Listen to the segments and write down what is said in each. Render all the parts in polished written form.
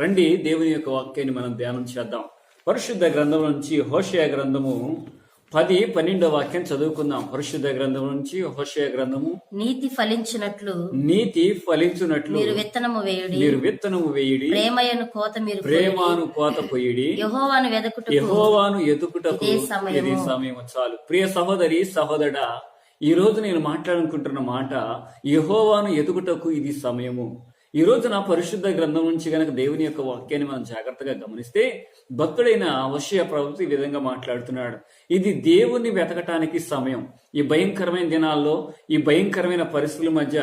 రండి దేవుని యొక్క వాక్యాన్ని మనం ధ్యానం చేద్దాం. పరిశుద్ధ గ్రంథం నుంచి హోషేయ గ్రంథము 10-12 వాక్యం చదువుకుందాం. పరిశుద్ధ గ్రంథం నుంచి హోషేయ గ్రంథము. నీతి ఫలించినట్లు మీరు విత్తనము వేయుడి, ప్రేమను కోత పొయ్యిడి, యెహోవాను ఎదుకుటకు ఇది సమయం చాలు. ప్రియ సహోదరి సహోదరా, ఈ రోజు నేను మాట్లాడాలనుకుంటున్న మాట యెహోవాను ఎదుగుటకు ఇది సమయము. ఈ రోజు నా పరిశుద్ధ గ్రంథం నుంచి గనక దేవుని యొక్క వాక్యాన్ని మనం జాగ్రత్తగా గమనిస్తే భక్తుడైన హోషేయ ప్రవక్త ఈ విధంగా మాట్లాడుతున్నాడు. ఇది దేవుణ్ణి వెతకటానికి సమయం. ఈ భయంకరమైన దినాల్లో, ఈ భయంకరమైన పరిస్థితుల మధ్య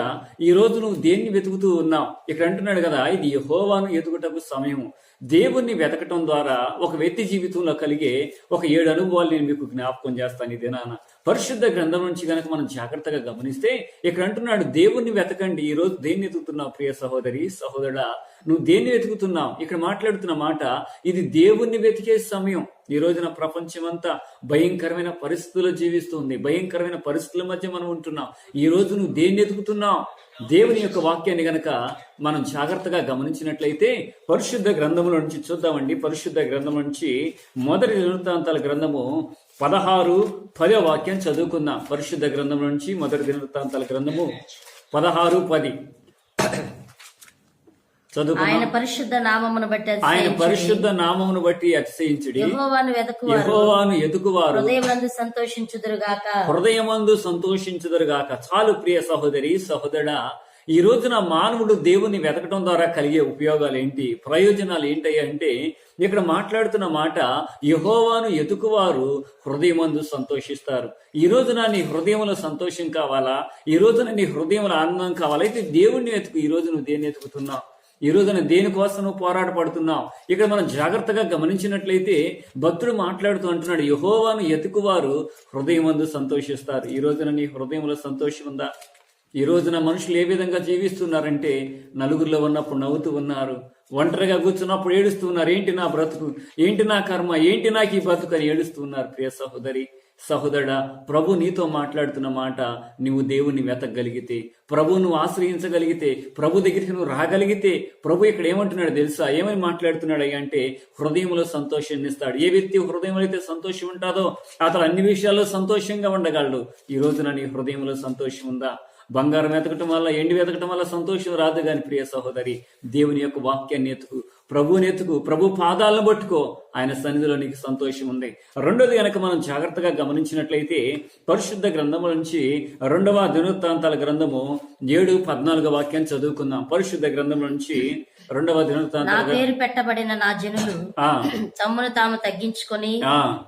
ఈ రోజు నువ్వు దేన్ని వెతుకుతూ ఉన్నావు? ఇక్కడ అంటున్నాడు కదా, ఇది యెహోవాను ఎదుగుటకు సమయం. దేవుణ్ణి వెతకటం ద్వారా ఒక వ్యక్తి జీవితంలో కలిగే ఒక 7 అనుభవాలు నేను మీకు జ్ఞాపకం చేస్తాను ఈ దినాన. పరిశుద్ధ గ్రంథం నుంచి గనక మనం జాగ్రత్తగా గమనిస్తే ఇక్కడ అంటున్నాడు, దేవుణ్ణి వెతకండి. ఈ రోజు దేన్ని వెతుకుతున్నావు ప్రియ సహోదరి సహోదరుడా? నువ్వు దేన్ని వెతుకుతున్నావు? ఇక్కడ మాట్లాడుతున్న మాట ఇది దేవుణ్ణి వెతికే సమయం. ఈ రోజున ప్రపంచం అంతా భయంకరమైన పరిస్థితుల్లో జీవిస్తుంది. భయంకరమైన పరిస్థితుల మధ్య మనం ఉంటున్నాం. ఈ రోజు నువ్వు దేన్ని వెతుకుతున్నావు? దేవుని యొక్క వాక్యాన్ని గనక మనం జాగ్రత్తగా గమనించినట్లయితే పరిశుద్ధ గ్రంథముల నుంచి చూద్దామండి. పరిశుద్ధ గ్రంథం నుంచి మొదటి దినవృత్తాంతాల గ్రంథము 16-10 వాక్యం చదువుకుందాం. పరిశుద్ధ గ్రంథం నుంచి మొదటి దినవృత్తాంతాల గ్రంథము 16-10 ఆయన పరిశుద్ధ నామమును బట్టి అతిశయించుడి, యెహోవాను ఎదుగువారు హృదయమందు సంతోషించుదురుగాక. చాలు ప్రియ సహోదరి సహోదరుడా, ఈ రోజున మానవుడు దేవుని వెతకడం ద్వారా కలిగే ఉపయోగాలు ఏంటి, ప్రయోజనాలు ఏంటి అంటే ఇక్కడ మాట్లాడుతున్న మాట యెహోవాను ఎతుకువారు హృదయమందు సంతోషిస్తారు. ఈ రోజున నీ హృదయంలో సంతోషం కావాలా? ఈ రోజున నీ హృదయంలో ఆనందం కావాలా? అయితే దేవుణ్ణి వెతుకు. ఈ రోజు నువ్వు దేన్ని వెతుకుతున్నావు? ఈ రోజున దేనికోసం నువ్వు పోరాటపడుతున్నావు? ఇక్కడ మనం జాగ్రత్తగా గమనించినట్లయితే భక్తుడు మాట్లాడుతూ అంటున్నాడు, యెహోవాను ఎతుకువారు హృదయమందు సంతోషిస్తారు. ఈ రోజున నీ హృదయంలో సంతోషం ఉందా? ఈ రోజున మనుషులు ఏ విధంగా జీవిస్తున్నారంటే నలుగురిలో ఉన్నప్పుడు నవ్వుతూ ఉన్నారు, ఒంటరిగా కూర్చున్నప్పుడు ఏడుస్తూ ఉన్నారు. ఏంటి నా బ్రతుకు, ఏంటి నా కర్మ, ఏంటి నాకు ఈ బ్రతుకు అని ఏడుస్తూ ఉన్నారు. ప్రియ సహోదరి సహోదరుడా, ప్రభు నీతో మాట్లాడుతున్న మాట, నువ్వు దేవుణ్ణి వెతకగలిగితే, ప్రభు నువ్వు ఆశ్రయించగలిగితే, ప్రభు దగ్గరికి నువ్వు రాగలిగితే, ప్రభు ఇక్కడ ఏమంటున్నాడు తెలుసా? ఏమని మాట్లాడుతున్నాడు అంటే హృదయంలో సంతోషాన్ని ఇస్తాడు. ఏ వ్యక్తి హృదయంలో అయితే సంతోషం ఉంటుందో అతను అన్ని విషయాల్లో సంతోషంగా ఉండగలడు. ఈ రోజున నీ హృదయంలో సంతోషం ఉందా? బంగారం వెతకటం వల్ల, ఎండి వెతకటం వల్ల సంతోషం రాదు. కానీ ప్రియ సహోదరి, దేవుని యొక్క వాక్యాన్ని ఎత్తుకు, ప్రభువుని ఎత్తుకు, ప్రభు పాదాలను పట్టుకో. ఆయన సన్నిధిలో నీకు సంతోషం ఉంది. రెండోది గనక మనం జాగ్రత్తగా గమనించినట్లయితే పరిశుద్ధ గ్రంథము నుంచి 2వ దినవృత్తాంతాల గ్రంథము 7-14 వాక్యాన్ని చదువుకుందాం. పరిశుద్ధ గ్రంథం నుంచి 2వ దినవృత్తాంతాల నా పేరు పెట్టబడిన నా జనులు తమ్మును తాము తగ్గించుకొని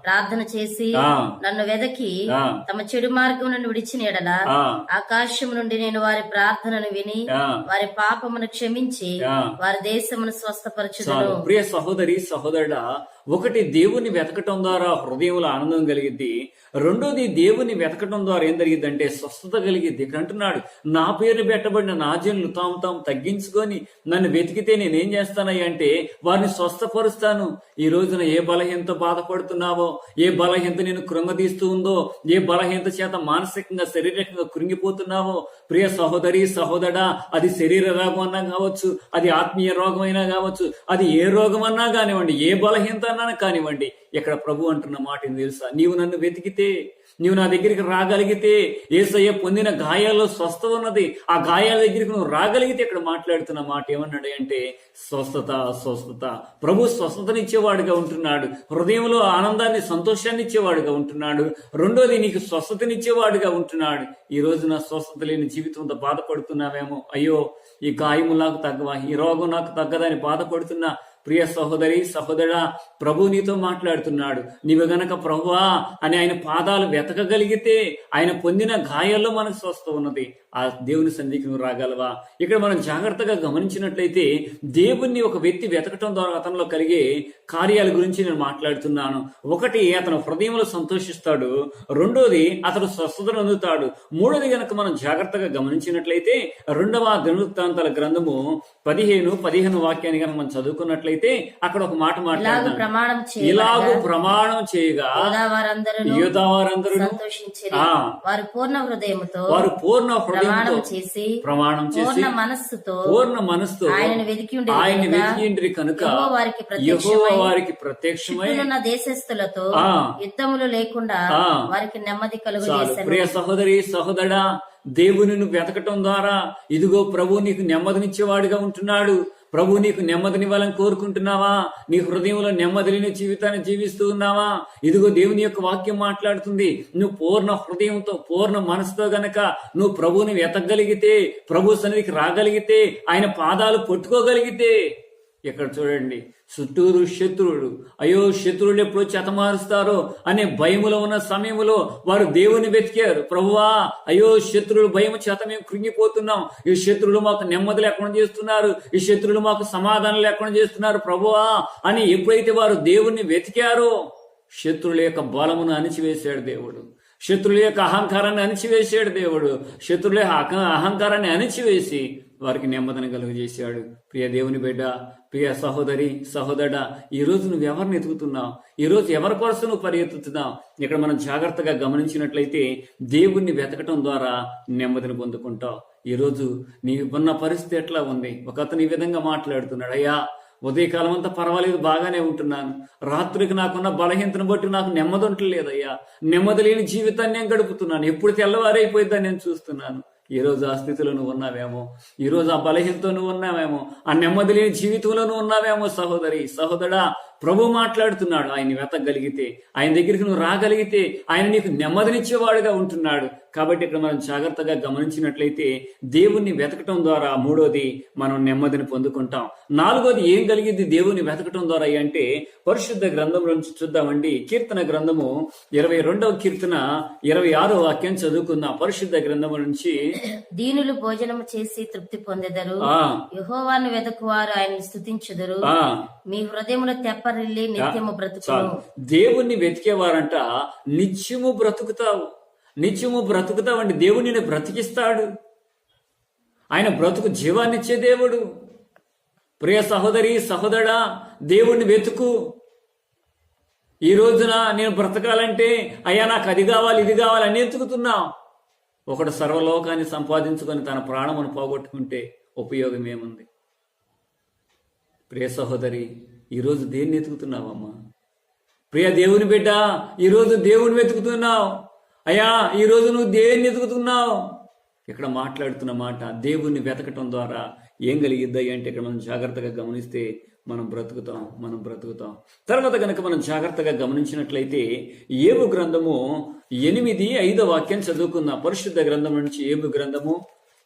ప్రార్థన చేసి నన్ను వెదకి తమ చెడు మార్గం నుండి విడిచిన ఎడల ఆకాశం నుండి నేను వారి ప్రార్థనను విని వారి పాపమును క్షమించి వారి దేశమును స్వస్థపరచుదును. ప్రియ సహోదరి సహోదరుడా, ఒకటి దేవుని వెతకటం ద్వారా హృదయంలో ఆనందం కలిగిద్ది. రెండోది దేవుని వెతకటం ద్వారా ఏం జరిగిద్ది అంటే స్వస్థత కలిగిద్ది. ఇక్కడ అంటున్నాడు, నా పేరు పెట్టబడిన నా జనులు తాము తగ్గించుకొని నన్ను వెతికితే నేనేం చేస్తానయ్య అంటే వారిని స్వస్థపరుస్తాను. ఈ రోజున ఏ బలహీనత బాధపడుతున్నావో, ఏ బలహీనత నేను కృంగదీస్తూ ఉందో, ఏ బలహీనత చేత మానసికంగా శారీరకంగా కృంగిపోతున్నావో, ప్రియ సహోదరి సహోదరా, అది శరీర రోగం అన్నా కావచ్చు, అది ఆత్మీయ రోగం అయినా కావచ్చు, అది ఏ రోగం అన్నా కానివ్వండి, ఏ బలహీనత అన్నా కానివ్వండి, ఇక్కడ ప్రభు అంటున్న మాట ఏం తెలుసా? నీవు నన్ను వెతికితే, నీవు నా దగ్గరికి రాగలిగితే, యేసయ్య పొందిన గాయాల్లో స్వస్థ ఉన్నది, ఆ గాయాల దగ్గరికి నువ్వు రాగలిగితే ఇక్కడ మాట్లాడుతున్న మాట ఏమన్నాడు అంటే స్వస్థత. ప్రభు స్వస్థతనిచ్చేవాడుగా ఉంటున్నాడు. హృదయంలో ఆనందాన్ని, సంతోషాన్ని ఇచ్చేవాడుగా ఉంటున్నాడు. రెండోది నీకు స్వస్థతనిచ్చేవాడుగా ఉంటున్నాడు. ఈ రోజున స్వస్థత లేని జీవితంతో బాధపడుతున్నావేమో, అయ్యో ఈ గాయము నాకు తగ్గవా, ఈ రోగం నాకు తగ్గదని బాధపడుతున్నా ప్రియ సహోదరి సహోదరా, ప్రభు నీతో మాట్లాడుతున్నాడు. నీవు గనక ప్రభువా అని ఆయన పాదాలు వెతకగలిగితే, ఆయన పొందిన గాయాల్లో మనకు స్వస్థ ఉన్నది. ఆ దేవుని సన్నిధికి నువ్వు రాగలవా? ఇక్కడ మనం జాగ్రత్తగా గమనించినట్లయితే దేవుణ్ణి ఒక వ్యక్తి వెతకటం ద్వారా అతనిలో కలిగే కార్యాల గురించి నేను మాట్లాడుతున్నాను. ఒకటి, అతను హృదయంలో సంతోషిస్తాడు. రెండోది, అతడు స్వస్థతను అందుతాడు. మూడోది గనక మనం జాగ్రత్తగా గమనించినట్లయితే 2వ దినవృత్తాంతాల గ్రంథము 15 వాక్యాన్ని కనుక మనం చదువుకున్నట్లయితే అక్కడ ఒక మాట మాట్లాడుతున్నాడు, ఇలాగూ ప్రమాణం చేయగా యూదావారందరూ వారు పూర్ణ హృదయముతో హృదయంతో ప్రమాణం చేసి పూర్ణ మనస్సుతో ఆయనను వెతికి వెతికిండ్రి కనుక యెహోవా వారికి ప్రత్యక్షమై దేశస్థులతో యుద్ధములు లేకుండా వారికి నెమ్మది కలుగజేశాడు. ప్రియ సహోదరి సహోదరా, దేవునిని వెతకటం ద్వారా ఇదిగో ప్రభు నీకు నెమ్మదినిచ్చేవాడిగా ఉంటున్నాడు. ప్రభు నీకు నెమ్మదినివ్వాలని కోరుకుంటున్నావా? నీ హృదయంలో నెమ్మది లేని జీవితాన్ని జీవిస్తూ ఉన్నావా? ఇదిగో దేవుని యొక్క వాక్యం మాట్లాడుతుంది, నువ్వు పూర్ణ హృదయంతో పూర్ణ మనసుతో గనక నువ్వు ప్రభువుని వెతకగలిగితే, ప్రభు సన్నిధికి రాగలిగితే, ఆయన పాదాలు పట్టుకోగలిగితే, ఇక్కడ చూడండి, చుట్టూరు శత్రువులు, అయ్యో శత్రువులు ఎప్పుడు చెతమారుస్తారో అనే భయములో ఉన్న సమయంలో వారు దేవుని వెతికారు. ప్రభువా, అయ్యో శత్రువులు భయము చేత మేము కృంగిపోతున్నాం, ఈ శత్రువులు మాకు నెమ్మది లేకుండా చేస్తున్నారు, ఈ శత్రువులు మాకు సమాధానం లేకుండా చేస్తున్నారు ప్రభువా అని ఎప్పుడైతే వారు దేవుణ్ణి వెతికారో శత్రువుల యొక్క బలమును అణిచివేశాడు దేవుడు. శత్రువుల యొక్క అహంకారాన్ని అణిచివేశాడు దేవుడు. శత్రువుల అహంకారాన్ని అణిచివేసి వారికి నెమ్మదిని కలుగజేశాడు. ప్రియ దేవుని బిడ్డ, ప్రియ సహోదరి సహోదరుడా, ఈ రోజు నువ్వు ఎవరిని ఎతుకుతున్నావు? ఈ రోజు ఎవరి కోసం నువ్వు పరిగెత్తుతున్నావు? ఇక్కడ మనం జాగ్రత్తగా గమనించినట్లయితే దేవుణ్ణి వెతకటం ద్వారా నెమ్మదిని పొందుకుంటావు. ఈ రోజు నీకున్న పరిస్థితి ఎట్లా ఉంది? ఒక అతను ఈ విధంగా మాట్లాడుతున్నాడు, అయ్యా ఉదయకాలం అంతా పర్వాలేదు, బాగానే ఉంటున్నాను, రాత్రికి నాకున్న బలహీనతను బట్టి నాకు నెమ్మది ఉండలేదయ్యా, నెమ్మది లేని జీవితాన్ని నేను గడుపుతున్నాను, ఎప్పుడు తెల్లవారైపోయిద్దని నేను చూస్తున్నాను. ఈ రోజు ఆ స్థితిలో నువ్వు ఉన్నావేమో, ఈ రోజు ఆ బలహీనతో నువ్వు ఉన్నావేమో, ఆ నెమ్మది లేని జీవితంలో నువ్వు ఉన్నావేమో. సహోదరి సహోదరా, ప్రభు మాట్లాడుతున్నాడు, ఆయన్ని వెతకగలిగితే, ఆయన దగ్గరికి నువ్వు రాగలిగితే ఆయన నీకు నెమ్మదినిచ్చేవాడుగా ఉంటున్నాడు. కాబట్టి ఇక్కడ మనం జాగ్రత్తగా గమనించినట్లయితే దేవుణ్ణి వెతకటం ద్వారా మూడోది మనం నెమ్మదిని పొందుకుంటాం. నాలుగోది ఏం కలిగింది దేవుణ్ణి వెతకటం ద్వారా అంటే పరిశుద్ధ గ్రంథం నుంచి చూద్దామండి. కీర్తన గ్రంథము 22వ కీర్తన 26వ వాక్యం చదువుకుందాం. పరిశుద్ధ గ్రంథము నుంచి, దీనులు భోజనము చేసి తృప్తి పొందెదరు, యెహోవాను వెతకువారు ఆయన స్తుతించుదురు, మీ హృదయములో తెప్పరిల్లి నిత్యము బ్రతుకును. దేవుణ్ణి వెతికేవారంట నిత్యము బ్రతుకుతావు, నిత్యము బ్రతుకుతావండి. దేవుడు నిన్ను బ్రతికిస్తాడు, ఆయన బ్రతుకు జీవాన్నిచ్చే దేవుడు. ప్రియ సహోదరి సహోదరా, దేవుణ్ణి వెతుకు. ఈ రోజున నేను బ్రతకాలంటే అయ్యా నాకు అది కావాలి ఇది కావాలి అని వెతుకుతున్నావు. ఒకడు సర్వలోకాన్ని సంపాదించుకొని తన ప్రాణమును పోగొట్టుకుంటే ఉపయోగం ఏముంది? ప్రియ సహోదరి, ఈరోజు దేన్ని వెతుకుతున్నావమ్మా? ప్రియ దేవుని బిడ్డ, ఈరోజు దేవుని వెతుకుతున్నావు. అయ్యా ఈరోజు నువ్వు దేన్ని వెతుకుతున్నావు? ఇక్కడ మాట్లాడుతున్న మాట దేవుణ్ణి వెతకటం ద్వారా ఏం కలిగిద్దాయి అంటే ఇక్కడ మనం జాగ్రత్తగా గమనిస్తే మనం బ్రతుకుతాం. తర్వాత కనుక మనం జాగ్రత్తగా గమనించినట్లయితే ఏబు గ్రంథము 8:5 వాక్యం చదువుకుందాం. పరిశుద్ధ గ్రంథం నుంచి ఏబు గ్రంథము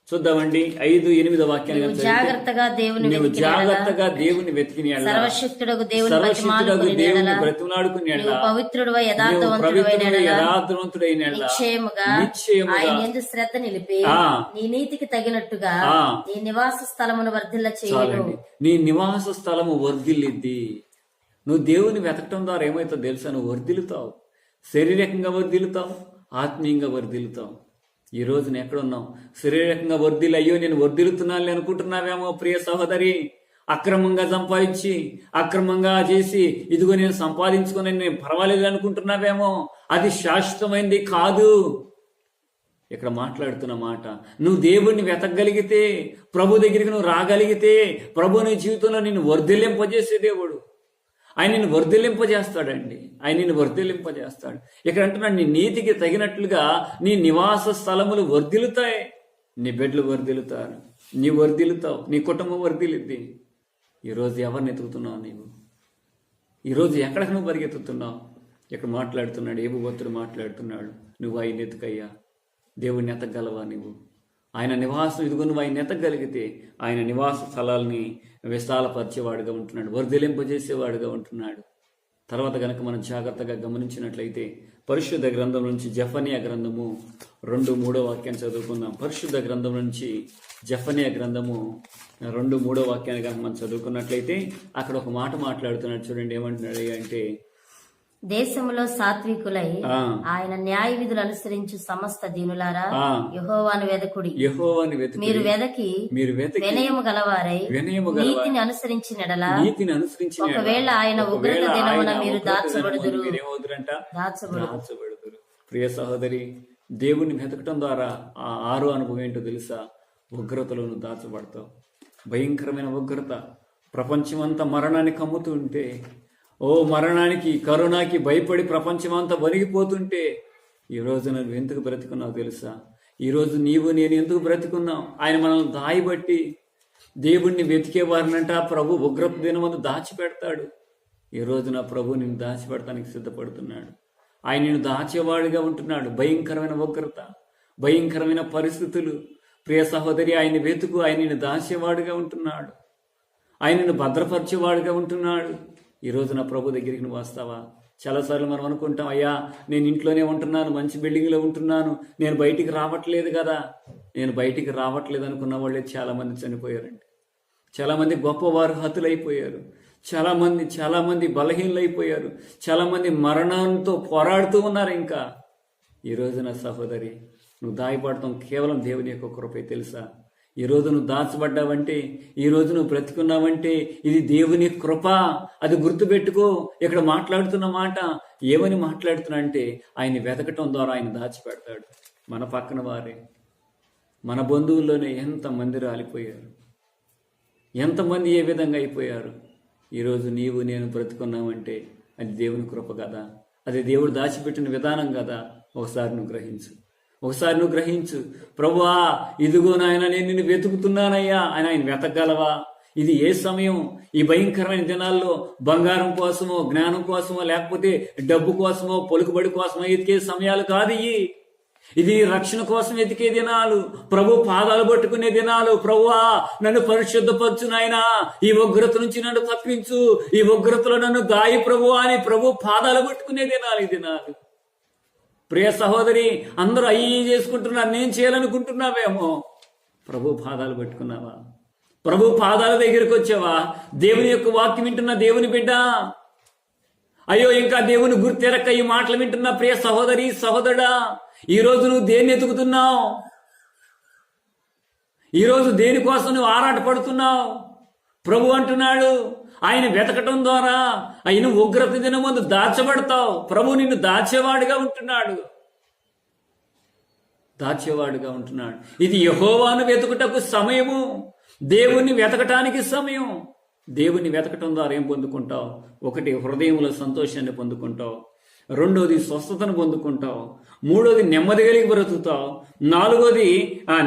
చూద్దామండి. 5:8 వాక్యాన్ని జాగ్రత్తగా దేవుని వెతికిన సర్వశక్తుడగు దేవుని బ్రతిమలాడుకుని పవిత్రుడవై యథార్థవంతుడైన నిశ్చయముగా ఆయన యందు శ్రద్ధ నిలిపి నీ నీతికి తగినట్టుగా నీ నివాస స్థలమును వర్ధిల్ల చేయును. నీ నివాస స్థలము వర్ధిల్లిద్ది. నువ్వు దేవుని వెతకటం ద్వారా ఏమైతుందో తెలుసా? నువ్వు వర్ధిల్లుతావు, శారీరకంగా వర్ధిల్లుతావు, ఆత్మీయంగా వర్ధిల్లుతావు. ఈ రోజు నేను ఎక్కడున్నావు? శారీరకంగా వర్ధిల్లి అయ్యో నేను వర్ధిల్లుతున్నాను అనుకుంటున్నావేమో. ప్రియ సహోదరి, అక్రమంగా సంపాదించి అక్రమంగా చేసి ఇదిగో నేను సంపాదించుకుని నేను పర్వాలేదు అనుకుంటున్నావేమో. అది శాశ్వతమైనది కాదు. ఇక్కడ మాట్లాడుతున్న మాట, నువ్వు దేవుణ్ణి వెతకగలిగితే, ప్రభు దగ్గరికి నువ్వు రాగలిగితే, ప్రభు నీ జీవితంలో నిన్ను వర్ధిల్లింపజేసే దేవుడు. ఆయన నిన్ను వర్ధిల్లింపజేస్తాడండి, ఆయన నిన్ను వర్ధిల్లింపజేస్తాడు. ఇక్కడ అంటున్నాడు, నీ నీతికి తగినట్లుగా నీ నివాస స్థలములు వర్ధిల్లుతాయి, నీ బిడ్డలు వర్ధిల్లుతారు, నీ వర్ధిల్లుతావు, నీ కుటుంబం వర్ధిల్లుద్ది. ఈరోజు ఎవరిని ఎతుకుతున్నావు నీవు? ఈరోజు ఎక్కడికి నువ్వు పరిగెత్తుతున్నావు? ఇక్కడ మాట్లాడుతున్నాడు, ఏబు భక్తుడు మాట్లాడుతున్నాడు, నువ్వు ఆయన ఎతుకయ్యా, దేవుడిని ఎతకగలవా నువ్వు? ఆయన నివాసం ఇదిగో నువ్వు ఆయన ఎతకగలిగితే ఆయన నివాస స్థలాల్ని విశాలపరిచేవాడుగా ఉంటున్నాడు, వర్ధిలింపజేసేవాడుగా ఉంటున్నాడు. తర్వాత గనక మనం జాగ్రత్తగా గమనించినట్లయితే పరిశుద్ధ గ్రంథం నుంచి జెఫన్యా గ్రంథము 2:3 వాక్యాన్ని చదువుకుందాం. పరిశుద్ధ గ్రంథం నుంచి జెఫన్యా గ్రంథము 2:3 వాక్యాన్ని కనుక మనం చదువుకున్నట్లయితే అక్కడ ఒక మాట మాట్లాడుతున్నాడు. చూడండి ఏమంటున్నాడు అంటే, దేశములో సాత్వికులై ఆయన న్యాయ విధులు అనుసరించు సమస్త దీనులారా యెహోవాను వెదకుడి. మీరు వెదకి వినయము గలవారై నీతిని అనుసరించిన ఒకవేళ ఆయన ఉగ్రత దినమున మీరు దాచబడుదురు. ప్రియ సహోదరి, దేవుణ్ణి వెతకటం ద్వారా ఆ 6వ అనుభవం ఏంటో తెలుసా? ఉగ్రతలోను దాచబడతావు. భయంకరమైన ఉగ్రత, ప్రపంచమంతా మరణాన్ని కమ్ముతూ ఉంటే, మరణానికి, కరోనాకి భయపడి ప్రపంచమంతా వణిగిపోతుంటే, ఈరోజు నువ్వు ఎందుకు బ్రతికున్నావు తెలుసా? ఈరోజు నీవు నేను ఎందుకు బ్రతికున్నావు? ఆయన మనల్ని దాయబట్టి, దేవుణ్ణి వెతికేవారినంట ప్రభు ఉగ్రత దినమందు దాచిపెడతాడు. ఈ రోజు నా ప్రభు నిన్ను దాచిపెడతానికి సిద్ధపడుతున్నాడు. ఆయన నిన్ను దాచేవాడిగా ఉంటున్నాడు. భయంకరమైన ఉగ్రత, భయంకరమైన పరిస్థితులు, ప్రియ సహోదరి, ఆయన వెతుకు. ఆయన నిన్ను దాచేవాడుగా ఉంటున్నాడు. ఆయన నిన్ను భద్రపరిచేవాడుగా ఉంటున్నాడు. ఈ రోజు నా ప్రభు దగ్గరికి నువ్వు వస్తావా? చాలాసార్లు మనం అనుకుంటాం, అయ్యా నేను ఇంట్లోనే ఉంటున్నాను, మంచి బిల్డింగ్లో ఉంటున్నాను, నేను బయటికి రావట్లేదు కదా. నేను బయటికి రావట్లేదు అనుకున్న వాళ్ళే చాలామంది చనిపోయారండి. చాలామంది గొప్పవారు హతులైపోయారు. చాలామంది బలహీనలైపోయారు. చాలామంది మరణంతో పోరాడుతూ ఉన్నారు. ఇంకా ఈ రోజు నా సహోదరి, నువ్వు దాయపడతాం కేవలం దేవుని యొక్క కృపే తెలుసా? ఈ రోజు నువ్వు దాచబడ్డావంటే, ఈ రోజు నువ్వు బ్రతికున్నావంటే ఇది దేవుని కృప. అది గుర్తుపెట్టుకో. ఇక్కడ మాట్లాడుతున్న మాట ఏమని మాట్లాడుతున్నా అంటే, ఆయన్ని వెతకటం ద్వారా ఆయన దాచిపెడతాడు. మన పక్కన వారే, మన బంధువుల్లోనే ఎంతమంది రాలిపోయారు, ఎంతమంది ఏ విధంగా అయిపోయారు. ఈరోజు నీవు నేను బ్రతుకున్నావంటే అది దేవుని కృప కదా, అది దేవుడు దాచిపెట్టిన విధానం కదా. ఒకసారి నువ్వు గ్రహించు. ప్రభువా, ఇదిగో నాయన, నేను నిన్ను వెతుకుతున్నానయ్యా. ఆయన వెతకగలవా? ఇది ఏ సమయం? ఈ భయంకరమైన దినాల్లో బంగారం కోసమో, జ్ఞానం కోసమో, లేకపోతే డబ్బు కోసమో, పలుకుబడి కోసమో ఎతికే సమయాలు కాదు. ఇది రక్షణ కోసం ఎతికే దినాలు, ప్రభు పాదాలు పట్టుకునే దినాలు. ప్రభువా, నన్ను పరిశుద్ధపరచు నాయనా, ఈ ఉగ్రత నుంచి నన్ను తప్పించు, ఈ ఉగ్రతలో నన్ను దాయి ప్రభువా అని ప్రభు పాదాలు పట్టుకునే దినాలు ఈ దినాలు. ప్రియ సహోదరి, అందరూ అయ్యి చేసుకుంటున్నారు, నేను చేయాలనుకుంటున్నావేమో. ప్రభు పాదాలు పట్టుకున్నావా? ప్రభు పాదాల దగ్గరికి వచ్చావా? దేవుని యొక్క వాక్యం వింటున్న దేవుని బిడ్డ, అయ్యో ఇంకా దేవుని గుర్తెరక్క ఈ మాటలు వింటున్న ప్రియ సహోదరి, సహోదరుడా, ఈరోజు నువ్వు దేన్ని ఎతుకుతున్నావు? ఈరోజు దేనికోసం నువ్వు ఆరాటపడుతున్నావు? ప్రభు అంటున్నాడు, ఆయన వెతకటం ద్వారా ఆయన ఉగ్రత దినం ముందు దాచబడతావు. ప్రభు నిన్ను దాచేవాడుగా ఉంటున్నాడు. ఇది యెహోవాను వెతుకుటకు సమయము, దేవుణ్ణి వెతకటానికి సమయం. దేవుణ్ణి వెతకటం ద్వారా ఏం పొందుకుంటావు? ఒకటి, హృదయంలో సంతోషాన్ని పొందుకుంటావు. రెండోది, స్వస్థతను పొందుకుంటావు. మూడోది, నెమ్మది కలిగి బ్రతుకుతావు. నాలుగోది,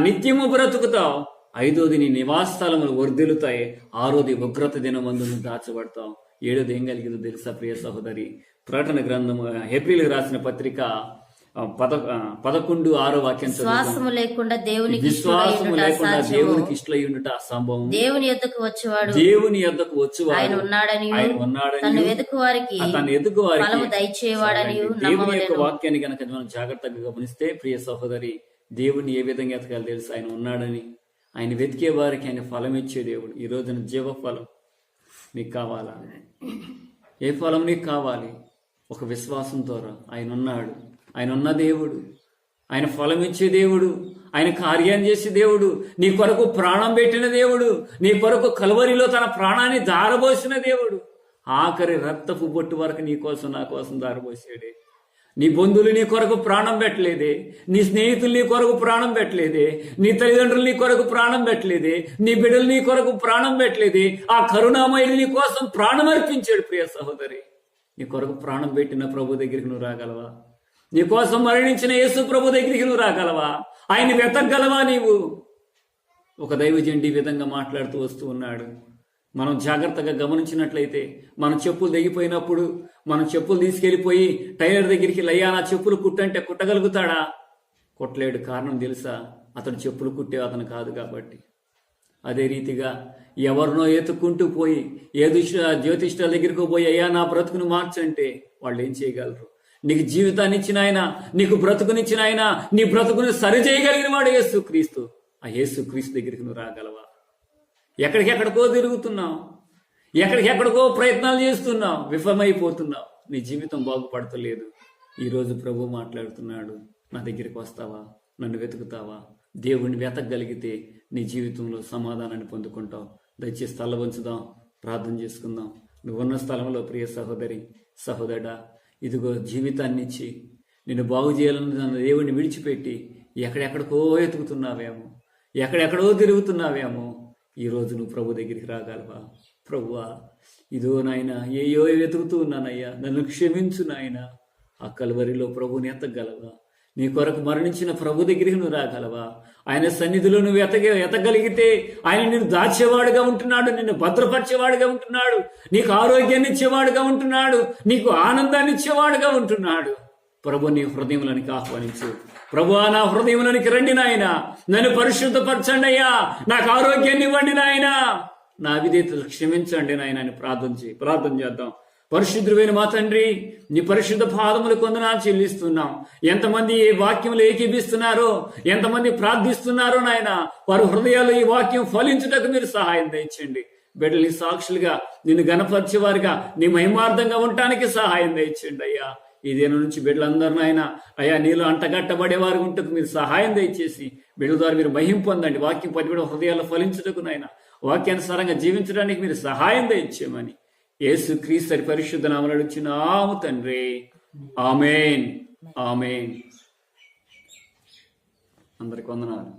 నిత్యము బ్రతుకుతావు. ఐదోది, నీ నివాస స్థలములు వర్ధిల్లుతాయి. ఆరోది, ఉగ్రత దినమందు నువ్వు దాచబడతావు. ఏడోది ఏం కలిగిందో తెలుసా ప్రియ సహోదరి? ప్రకటన గ్రంథము హెబ్రీయులకు రాసిన పత్రిక 11:6 విశ్వాసము లేకుండా దేవునికి ఇష్టలై ఉండుట అసంభవం. దేవుని యొద్దకు వచ్చువాడు ఆయన ఉన్నాడని, తను వెతుకు వారికి ఫలము దయచేవాడని. దేవుని యొక్క వాక్యాన్ని గనక మనం జాగ్రత్తగా గమనిస్తే ప్రియ సహోదరి, దేవుని ఏ విధంగా ఎతకాలి తెలుసు? ఆయన ఉన్నాడని, ఆయన వెతికే వారికి ఆయన ఫలం ఇచ్చే దేవుడు. ఈ రోజున జీవ ఫలం నీకు కావాలా? ఏ ఫలం నీకు కావాలి? ఒక విశ్వాసం ద్వారా ఆయన ఉన్నాడు, ఆయన ఉన్న దేవుడు, ఆయన ఫలం ఇచ్చే దేవుడు, ఆయన కార్యం చేసే దేవుడు, నీ కొరకు ప్రాణం పెట్టిన దేవుడు, నీ కొరకు కల్వరిలో తన ప్రాణాన్ని దారబోసిన దేవుడు, ఆఖరి రక్తపు బొట్టు వరకు నీ కోసం నా కోసం దారబోసాడే. నీ బంధువులు నీ కొరకు ప్రాణం పెట్టలేదే, నీ స్నేహితులు నీ కొరకు ప్రాణం పెట్టలేదే, నీ తల్లిదండ్రులు నీ కొరకు ప్రాణం పెట్టలేదే, నీ బిడ్డలు నీ కొరకు ప్రాణం పెట్టలేదే. ఆ కరుణామయుడు నీ కోసం ప్రాణం అర్పించాడు. ప్రియ సహోదరి, నీ కొరకు ప్రాణం పెట్టిన ప్రభు దగ్గరికి నువ్వు రాగలవా? నీ కోసం మరణించిన యేసు ప్రభు దగ్గరికి నువ్వు రాగలవా? ఆయన్ని వెతకగలవా నీవు? ఒక దైవజనుడు ఈ విధంగా మాట్లాడుతూ వస్తూ ఉన్నాడు. మనం జాగ్రత్తగా గమనించినట్లయితే, మన చెప్పులు తెగిపోయినప్పుడు మనం చెప్పులు తీసుకెళ్లిపోయి టైలర్ దగ్గరికి, లయ్యా నా చెప్పులు కుట్టంటే కుట్టగలుగుతాడా? కుట్టలేడు. కారణం తెలుసా? అతడు చెప్పులు కుట్టే అతను కాదు కాబట్టి. అదే రీతిగా ఎవరినో ఎత్తుక్కుంటూ పోయి జ్యోతిష్ఠుల దగ్గరికి పోయి, అయ్యా నా బ్రతుకును మార్చంటే వాళ్ళు ఏం చేయగలరు? నీకు జీవితాన్ని ఇచ్చిన ఆయన, నీకు బ్రతుకునిచ్చిన ఆయన, నీ బ్రతుకుని సరిచేయగలిగిన వాడు యేసుక్రీస్తు. ఆ యేసుక్రీస్తు దగ్గరికి నువ్వు రాగలవా? ఎక్కడికెక్కడికో తిరుగుతున్నావు, ఎక్కడికెక్కడికో ప్రయత్నాలు చేస్తున్నావు, విఫలమైపోతున్నావు, నీ జీవితం బాగుపడతలేదు. ఈరోజు ప్రభు మాట్లాడుతున్నాడు, నా దగ్గరికి వస్తావా? నన్ను వెతుకుతావా? దేవుణ్ణి వెతకగలిగితే నీ జీవితంలో సమాధానాన్ని పొందుకుంటావు. దయచేసి తల వంచుదాం, ప్రార్థన చేసుకుందాం. నువ్వున్న స్థలంలో ప్రియ సహోదరి, సహోదరుడా, ఇదిగో జీవితాన్ని ఇచ్చి నిన్ను బాగు చేయాలన్న దేవుడిని విడిచిపెట్టి ఎక్కడెక్కడికో ఎతుకుతున్నావేమో, ఎక్కడెక్కడో తిరుగుతున్నావేమో, ఈరోజు నువ్వు ప్రభు దగ్గరికి రాగలవా? ప్రభువా, ఇదో నాయన ఏయో వెతుకుతూ ఉన్నానయ్యా, నన్ను క్షమించు నాయన. ఆ కల్వరిలో ప్రభుని ఎత్తగలవా? నీ కొరకు మరణించిన ప్రభు దగ్గరికి నువ్వు రాగలవా? ఆయన సన్నిధిలో నువ్వు ఎతగలిగితే ఆయన నిన్ను దాచేవాడుగా ఉంటున్నాడు, నిన్ను భద్రపరిచేవాడుగా ఉంటున్నాడు, నీకు ఆరోగ్యాన్ని ఇచ్చేవాడుగా ఉంటున్నాడు, నీకు ఆనందాన్ని ఇచ్చేవాడుగా ఉంటున్నాడు. ప్రభు నీ హృదయంలోనికి ఆహ్వానించు. ప్రభువా, నా హృదయంలోనికి రండి నాయన, నన్ను పరిశుద్ధపరచండి అయ్యా, నాకు ఆరోగ్యాన్ని ఇవ్వండి నాయన, నా విధేయతలు క్షమించండి నాయన అని ప్రార్థన చేద్దాం. పరిశుద్ధుడైన మా తండ్రి, నీ పరిశుద్ధ పాదములు కొందనాలు చెల్లిస్తున్నాం. ఎంతమంది ఈ వాక్యంలో ఏకీభిస్తున్నారో, ఎంతమంది ప్రార్థిస్తున్నారో నాయన, వారి హృదయాలు ఈ వాక్యం ఫలించుటకు మీరు సహాయం దయచండి. బిడ్డలు నీ సాక్షులుగా నిన్ను గణపరిచేవారుగా నీ మహిమార్థంగా ఉండటానికి సహాయం దయచండి అయ్యా. ఈ దినం నుంచి బిడ్డలందరూ నాయన అయ్యా నీలో అంటగట్టబడేవారు ఉంటకు మీరు సహాయం దయచేసి బిడ్డల ద్వారా మీరు మహిమ పొందండి. వాక్యం పట్టుబడి హృదయాలు ఫలించుటకు నాయన వాక్యానుసారంగా జీవించడానికి మీరు సహాయం దయచేయమని యేసు క్రీస్తు పరిశుద్ధ నామములో అడుగుచున్నాము తండ్రి. ఆమేన్. ఆమేన్. అందరికి వందనాలు.